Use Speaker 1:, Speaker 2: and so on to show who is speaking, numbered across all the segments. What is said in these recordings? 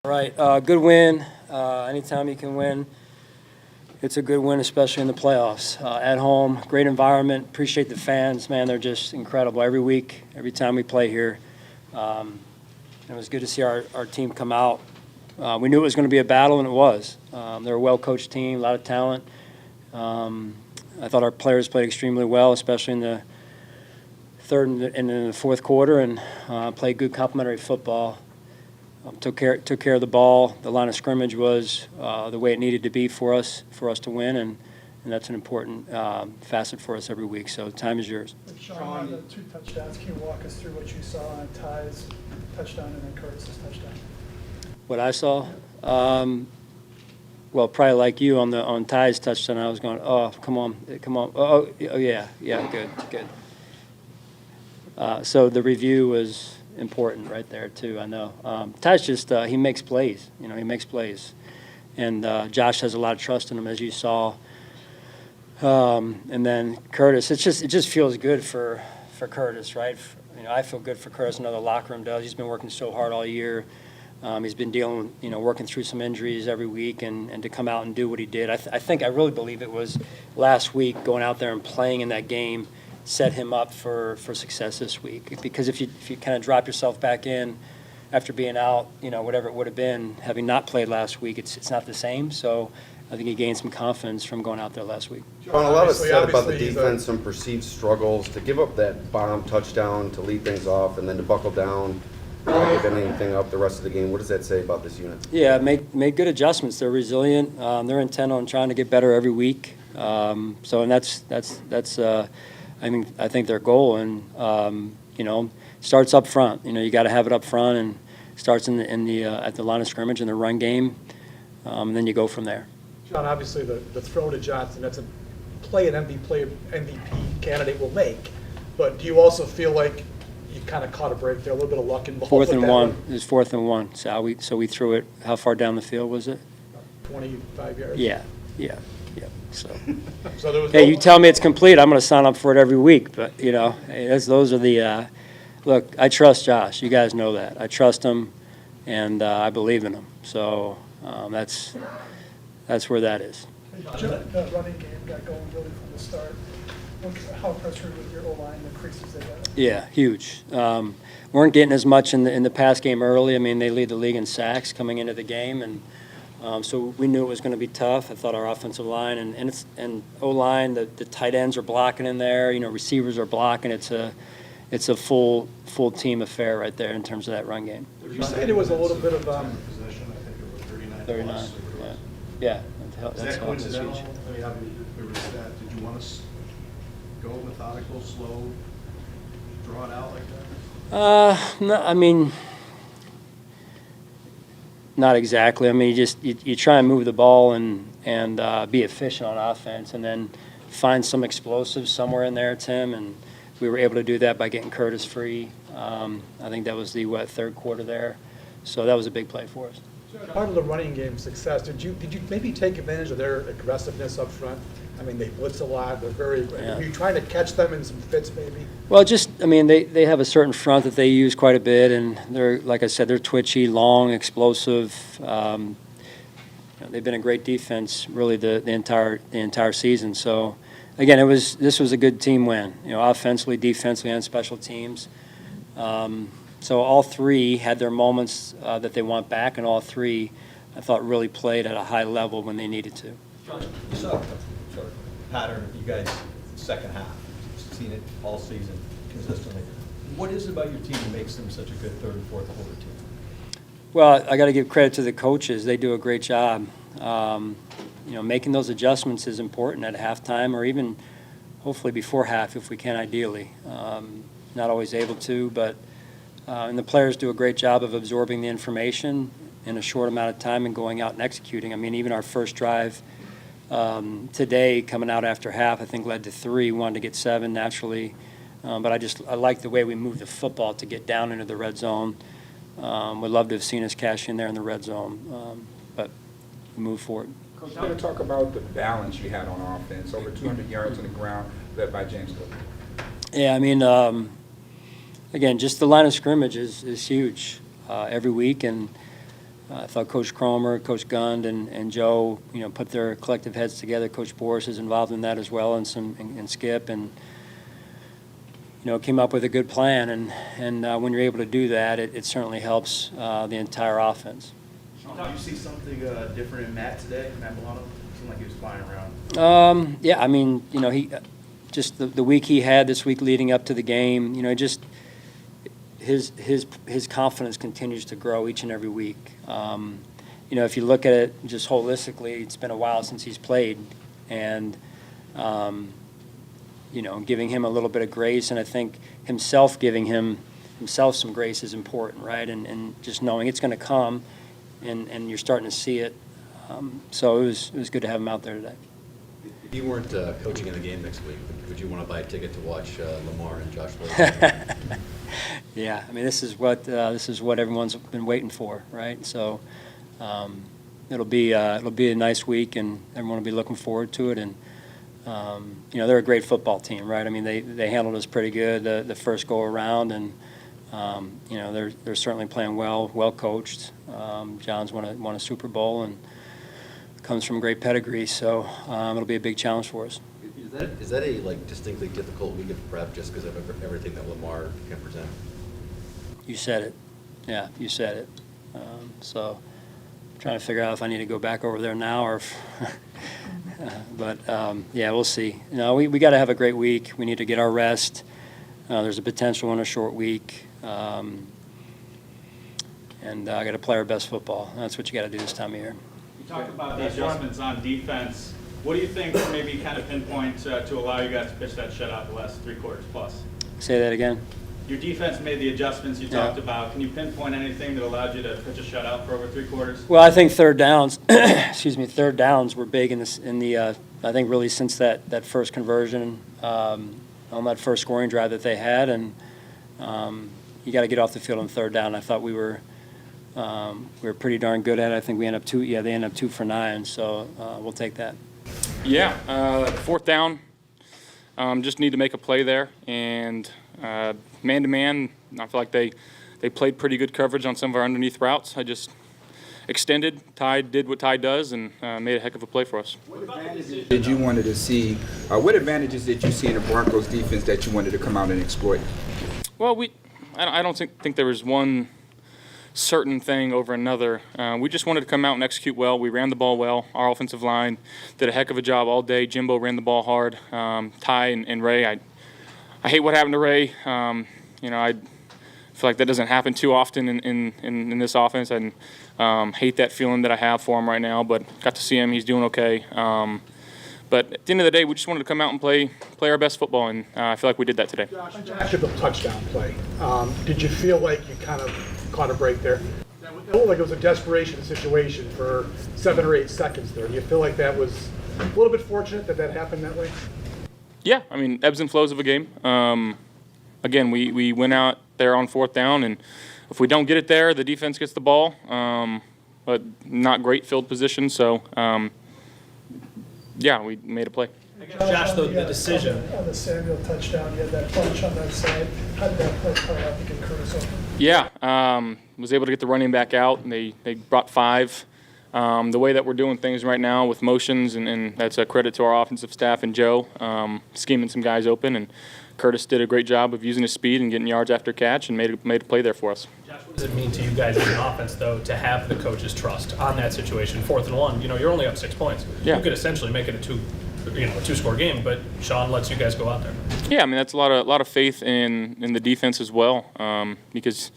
Speaker 1: All right, good win. Anytime you can win, it's a good win, especially in the playoffs. At home, great environment. Appreciate the fans, man. They're just incredible every week, every time we play here. It was good to see our team come out. We knew it was going to be a battle, and it was. They're a well-coached team, a lot of talent. I thought our players played extremely well, especially in the third and in the fourth quarter, and played good complementary football. Took care of the ball. The line of scrimmage was the way it needed to be for us to win, and that's an important facet for us every week. So time is yours.
Speaker 2: Sean, on the 2 touchdowns, can you walk us through what you saw on Ty's touchdown and then Curtis's touchdown?
Speaker 1: What I saw, well, probably like you on Ty's touchdown, I was going, oh, come on, oh yeah, good. So the review was important right there too. I know Ty's just he makes plays. He makes plays, and Josh has a lot of trust in him, as you saw. And then Curtis, it just feels good for Curtis, right? I feel good for Curtis. I know the locker room does. He's been working so hard all year. He's been dealing, working through some injuries every week, and to come out and do what he did. I really believe it was last week going out there and playing in that game set him up for success this week. Because if you kind of drop yourself back in after being out, whatever it would have been, having not played last week, it's not the same. So I think he gained some confidence from going out there last week.
Speaker 3: John, a lot was said about the defense, some perceived struggles. To give up that bomb touchdown to lead things off and then to buckle down, not give anything up the rest of the game, what does that say about this unit?
Speaker 1: Yeah, made good adjustments. They're resilient. They're intent on trying to get better every week. And that's I think their goal, and starts up front. You got to have it up front, and starts in the at the line of scrimmage in the run game, and then you go from there.
Speaker 2: John, obviously the throw to Johnson, that's a play an MVP candidate will make, but do you also feel like you kind of caught a break there, a little bit of luck involved?
Speaker 1: 4th and 1. It was 4th and 1. So we threw it. How far down the field was it?
Speaker 2: 25 yards.
Speaker 1: Yeah. So
Speaker 2: there was
Speaker 1: hey, you tell me it's complete, I'm going to sign up for it every week. But those are the look. I trust Josh. You guys know that. I trust him, and I believe in him. So that's where that is.
Speaker 2: The running game got going really from the start. How impressed were you with your O-line, the creases they got?
Speaker 1: Yeah, huge. Weren't getting as much in the pass game early. I mean, they lead the league in sacks coming into the game, and so we knew it was going to be tough. I thought our offensive line and O-line, the tight ends are blocking in there. Receivers are blocking. It's a full team affair right there in terms of that run game.
Speaker 2: You said it was a little bit of
Speaker 4: possession. I think it was 39.
Speaker 1: Yeah.
Speaker 4: Is that coincidental? I mean, did you want to go methodical, slow, draw it out like that?
Speaker 1: No, I mean, not exactly. I mean, you try and move the ball and be efficient on offense, and then find some explosives somewhere in there, Tim. And we were able to do that by getting Curtis free. I think that was the third quarter there. So that was a big play for us.
Speaker 2: part of the running game success. Did you maybe take advantage of their aggressiveness up front? I mean, they blitz a lot. They're very.
Speaker 1: Yeah.
Speaker 2: Are you trying to catch them in some fits, maybe?
Speaker 1: Well, I mean, they have a certain front that they use quite a bit, and they're, like I said, they're twitchy, long, explosive. They've been a great defense really the entire season. So, again, this was a good team win. Offensively, defensively, and special teams. So all three had their moments that they want back, and all three, I thought, really played at a high level when they needed to.
Speaker 5: John, you saw a sort of pattern, you guys, second half. You've seen it all season consistently. What is it about your team that makes them such a good third and fourth quarter team?
Speaker 1: Well, I got to give credit to the coaches. They do a great job. Making those adjustments is important at halftime, or even hopefully before half if we can, ideally. Not always able to, but and the players do a great job of absorbing the information in a short amount of time and going out and executing. I mean, even our first drive today, coming out after half, I think led to 3. We wanted to get 7 naturally, but I like the way we moved the football to get down into the red zone. Would love to have seen us cash in there in the red zone, but we move forward.
Speaker 6: Coach, I want to talk about the balance you had on offense, over 200 yards on the ground, led by James Cook.
Speaker 1: Yeah, I mean, again, just the line of scrimmage is huge every week, and I thought Coach Cromer, Coach Gund, and Joe, put their collective heads together. Coach Boris is involved in that as well, and Skip, and came up with a good plan. And when you're able to do that, it certainly helps the entire offense.
Speaker 7: Did you see something different in Matt today, Matt Milano? Seemed like he was flying around.
Speaker 1: Yeah, I mean, he just the week he had this week leading up to the game, just his confidence continues to grow each and every week. If you look at it just holistically, it's been a while since he's played, and giving him a little bit of grace, and I think giving himself some grace is important, right? And just knowing it's going to come, and you're starting to see it. So it was good to have him out there today.
Speaker 8: If you weren't coaching in the game next week, would you want to buy a ticket to watch Lamar and Josh Lloyd?
Speaker 1: Yeah, I mean, this is what everyone's been waiting for, right? So it'll be a nice week, and everyone will be looking forward to it. And they're a great football team, right? I mean, they handled us pretty good the first go around, and they're certainly playing well coached. John's won a Super Bowl and comes from great pedigree, so it'll be a big challenge for us.
Speaker 8: Is that a distinctly difficult week of prep just because of everything that Lamar can present?
Speaker 1: You said it. Yeah, you said it. So I'm trying to figure out if I need to go back over there now or if but yeah, we'll see. We got to have a great week. We need to get our rest. There's a potential in a short week. And I got to play our best football. That's what you got to do this time of year.
Speaker 9: You talked about the adjustments on defense. What do you think maybe kind of pinpoint to allow you guys to pitch that shutout the last 3 quarters plus?
Speaker 1: Say that again.
Speaker 9: Your defense made the adjustments you talked about. Can you pinpoint anything that allowed you to pitch a shutout for over 3 quarters?
Speaker 1: Well, I think third downs, third downs were big in the I think really since that first conversion on that first scoring drive that they had, and you got to get off the field on third down. I thought we were pretty darn good at it. I think they ended up 2 for 9, so we'll take that.
Speaker 10: Yeah, fourth down, just need to make a play there, and man-to-man, I feel like they played pretty good coverage on some of our underneath routes. I just extended, Ty did what Ty does, and made a heck of a play for us.
Speaker 6: What advantages did you wanted to see? What advantages did you see in the Broncos defense that you wanted to come out and exploit?
Speaker 10: Well, I don't think there was one certain thing over another. We just wanted to come out and execute well. We ran the ball well. Our offensive line did a heck of a job all day. Jimbo ran the ball hard. Ty and Ray, I hate what happened to Ray. I feel like that doesn't happen too often in this offense, and hate that feeling that I have for him right now. But got to see him; he's doing okay. But at the end of the day, we just wanted to come out and play our best football, and I feel like we did that today.
Speaker 2: After the touchdown play, did you feel like you kind of caught a break there? It looked like it was a desperation situation for 7 or 8 seconds there. Do you feel like that was a little bit fortunate that happened that way?
Speaker 10: Yeah, I mean, ebbs and flows of a game. Again, we went out there on fourth down, and if we don't get it there, the defense gets the ball, but not great field position. So, yeah, we made a play.
Speaker 11: Josh, the decision.
Speaker 12: On the Samuel touchdown, you had that punch on that side. How did that play play out to get Curtis open?
Speaker 10: Yeah, was able to get the running back out, and they brought 5. The way that we're doing things right now with motions, and that's a credit to our offensive staff and Joe, scheming some guys open, and Curtis did a great job of using his speed and getting yards after catch and made a play there for us.
Speaker 11: Josh, what does it mean to you guys as an offense, though, to have the coach's trust on that situation? 4th and 1, you're only up 6 points.
Speaker 10: Yeah.
Speaker 11: You could essentially make it a 2-score game, but Sean lets you guys go out there.
Speaker 10: Yeah, I mean, that's a lot of faith in the defense as well, because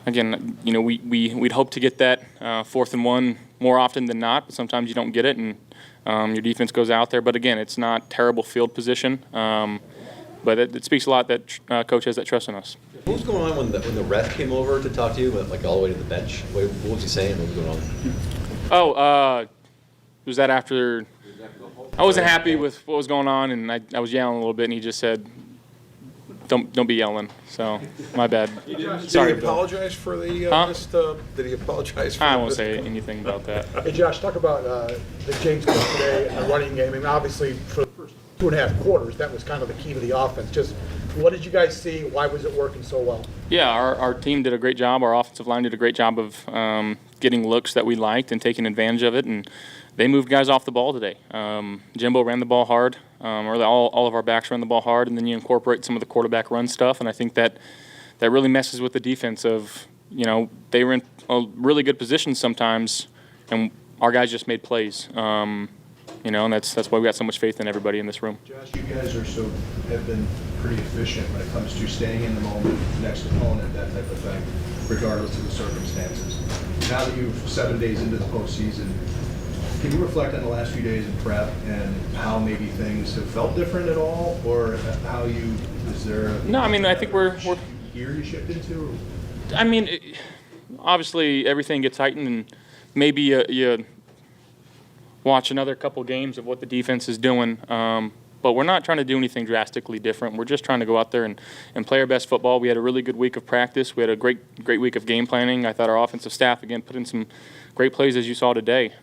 Speaker 10: again, we'd hope to get that 4th and 1 more often than not, but sometimes you don't get it, and your defense goes out there. But again, it's not terrible field position, but it speaks a lot that coach has that trust in us.
Speaker 8: What was going on when the ref came over to talk to you, all the way to the bench? What was he saying? What was going on?
Speaker 10: Was that after? I wasn't happy with what was going on, and I was yelling a little bit, and he just said, Don't be yelling. So, my bad. Sorry.
Speaker 13: Did he apologize for the did he apologize for
Speaker 10: I won't say anything about that.
Speaker 2: Hey, Josh, talk about the James Cook today and the running game. I mean, obviously, for the first 2.5 quarters, that was kind of the key to the offense. Just what did you guys see? Why was it working so well?
Speaker 10: Yeah, our team did a great job. Our offensive line did a great job of getting looks that we liked and taking advantage of it, and they moved guys off the ball today. Jimbo ran the ball hard, or all of our backs ran the ball hard, and then you incorporate some of the quarterback run stuff, and I think that really messes with the defense of, they were in a really good position sometimes, and our guys just made plays. And that's why we got so much faith in everybody in this room.
Speaker 4: Josh, you guys have been pretty efficient when it comes to staying in the moment, next opponent, that type of thing, regardless of the circumstances. Now that you've 7 days into the postseason, can you reflect on the last few days in prep and how maybe things have felt different at all, or how is there?
Speaker 10: No, I mean, I think we're
Speaker 4: gear you shipped into.
Speaker 10: I mean, obviously everything gets heightened, and maybe you watch another couple games of what the defense is doing. But we're not trying to do anything drastically different. We're just trying to go out there and play our best football. We had a really good week of practice. We had a great week of game planning. I thought our offensive staff, again, put in some great plays, as you saw today.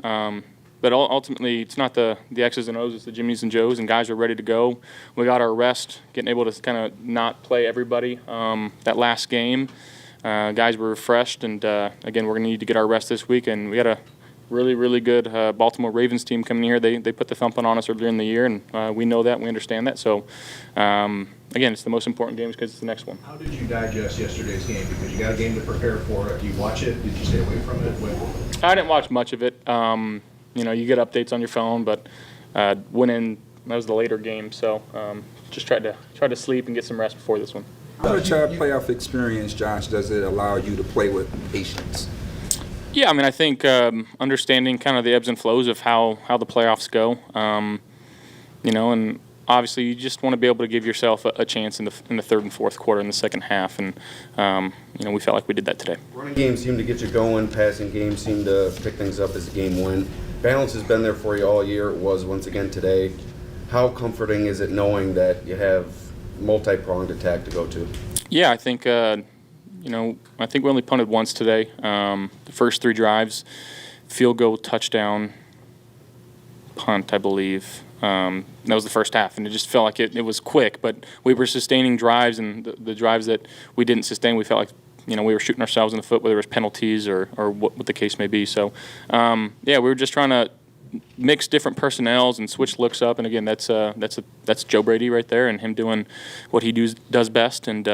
Speaker 10: But ultimately, it's not the X's and O's, it's the Jimmies and Joes, and guys are ready to go. We got our rest, getting able to kind of not play everybody that last game. Guys were refreshed, and again, we're going to need to get our rest this week. And we got a really good Baltimore Ravens team coming here. They put the thumping on us earlier in the year, and we know that, and we understand that. So, again, it's the most important game because it's the next one.
Speaker 4: How did you digest yesterday's game? Because you got a game to prepare for. Do you watch it? Did you stay away from it?
Speaker 10: I didn't watch much of it. You get updates on your phone, but went in. That was the later game, so just tried to sleep and get some rest before this one.
Speaker 6: How much playoff experience, Josh, does it allow you to play with patience?
Speaker 10: Yeah, I mean, I think understanding kind of the ebbs and flows of how the playoffs go, and obviously you just want to be able to give yourself a chance in the third and fourth quarter in the second half, and we felt like we did that today.
Speaker 3: Running games seem to get you going. Passing games seem to pick things up as the game win. Balance has been there for you all year. It was once again today. How comforting is it knowing that you have multi-pronged attack to go to?
Speaker 10: Yeah, I think I think we only punted once today. The first 3 drives, field goal, touchdown, punt, I believe. That was the first half, and it just felt like it was quick, but we were sustaining drives, and the drives that we didn't sustain, we felt like we were shooting ourselves in the foot, whether it was penalties or what the case may be. So, we were just trying to mix different personnels and switch looks up, and again, that's Joe Brady right there, and him doing what he does best, and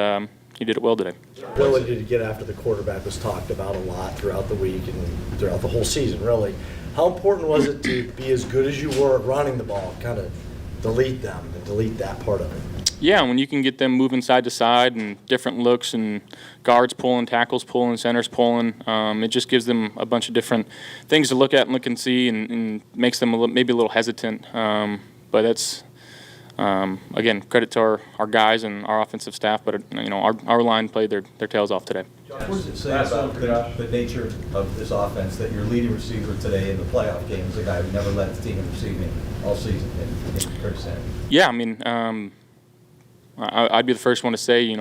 Speaker 10: he did it well today.
Speaker 14: Ability to get after the quarterback was talked about a lot throughout the week and throughout the whole season, really. How important was it to be as good as you were at running the ball, kind of delete them and delete that part of it?
Speaker 10: Yeah, when you can get them moving side to side and different looks and guards pulling, tackles pulling, centers pulling, it just gives them a bunch of different things to look at and look and see, and makes them maybe a little hesitant. But that's, again, credit to our guys and our offensive staff, but our line played their tails off today.
Speaker 5: What does it say about the nature of this offense that your leading receiver today in the playoff game is a guy who never led his team in receiving all season in Curtis Samuel?
Speaker 10: Yeah, I mean, I'd be the first one to say,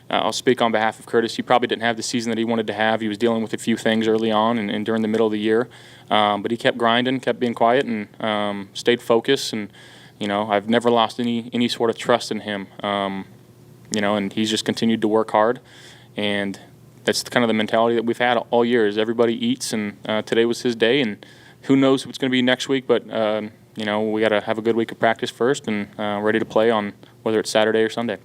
Speaker 10: I'll speak on behalf of Curtis. He probably didn't have the season that he wanted to have. He was dealing with a few things early on and during the middle of the year, but he kept grinding, kept being quiet, and stayed focused. And I've never lost any sort of trust in him. And he's just continued to work hard, and that's kind of the mentality that we've had all year. Is everybody eats, and today was his day, and who knows what's going to be next week. But we got to have a good week of practice first, and ready to play on whether it's Saturday or Sunday.